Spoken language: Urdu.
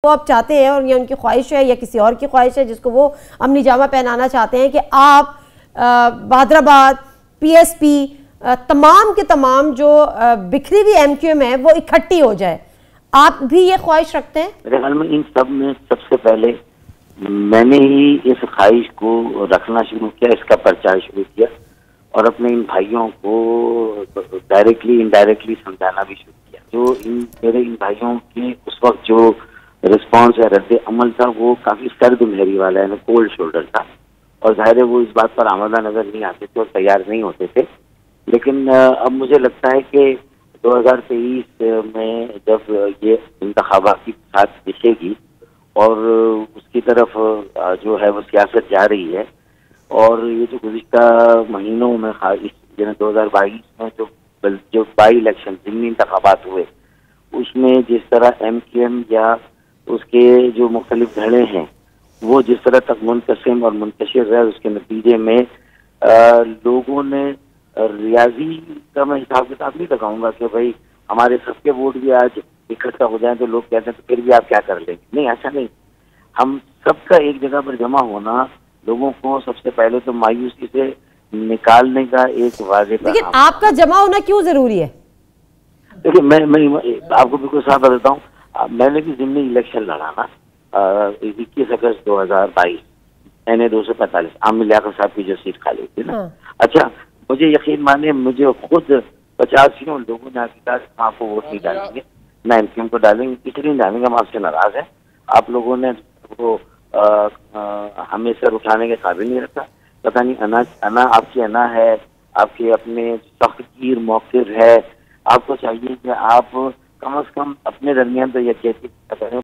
وہ آپ چاہتے ہیں اور یہ ان کی خواہش ہے یا کسی اور کی خواہش ہے جس کو وہ امنی جامہ پہنانا چاہتے ہیں کہ آپ بہادر آباد پی ایس پی تمام کے تمام جو بکھری ہوئی ایم کیو ایم ہے وہ اکٹھی ہو جائے، آپ بھی یہ خواہش رکھتے ہیں؟ میرے خیال میں ان سب میں سب سے پہلے میں نے ہی اس خواہش کو رکھنا شروع کیا، اس کا پرچار شروع کیا اور اپنے ان بھائیوں کو ڈائریکٹلی انڈائریکٹلی سمجھانا بھی شروع کیا۔ جو میرے ان بھائیوں کے اس وقت جو رسپانس یا رد عمل تھا وہ کافی سرد مہری والا ہے، کولڈ شولڈر تھا، اور ظاہر ہے وہ اس بات پر آمادہ نظر نہیں آتے تھے اور تیار نہیں ہوتے تھے۔ لیکن اب مجھے لگتا ہے کہ 2023 میں جب یہ انتخاباتی ساتھ دکھے گی اور اس کی طرف جو ہے وہ سیاست جا رہی ہے، اور یہ جو گزشتہ مہینوں میں 2022 میں جو بائی الیکشن ضمنی انتخابات ہوئے اس میں جس طرح ایم کیو ایم یا اس کے جو مختلف دھڑے ہیں وہ جس طرح تک منقسم اور منتشر رہے، اس کے نتیجے میں لوگوں نے ریاضی کا میں حساب کتاب نہیں لگاؤں گا کہ بھائی ہمارے سب کے ووٹ بھی آج اکٹھا ہو جائیں تو لوگ کہتے ہیں تو پھر بھی آپ کیا کر لیں گے، نہیں ایسا نہیں۔ ہم سب کا ایک جگہ پر جمع ہونا لوگوں کو سب سے پہلے تو مایوسی سے نکالنے کا ایک واضح لیکن آپ کا جمع ہونا کیوں ضروری ہے؟ دیکھیے میں آپ کو بالکل صاف بتاتا ہوں، میں نے بھی ضمنی الیکشن لڑا نا 21 اگست 2022 NA 245 عامر لیاقت صاحب کی جو سیٹ خالی تھی نا۔ اچھا مجھے یقین مانے مجھے خود 85 لوگوں نے کہا کہ آپ کو ووٹ نہیں ڈالیں گے، نہ ایم کیو ایم کو ڈالیں گے، اس لیے نہیں ڈالیں گے، ہم آپ سے ناراض ہیں، آپ لوگوں نے وہ ہمیں سر اٹھانے کے قابل نہیں رکھا، پتہ نہیں انا آپ کی انا ہے، آپ کے اپنے سخت گیر موقف ہے، آپ کو چاہیے کہ آپ کم از کم اپنے درمیان تو یکجہتی کریں۔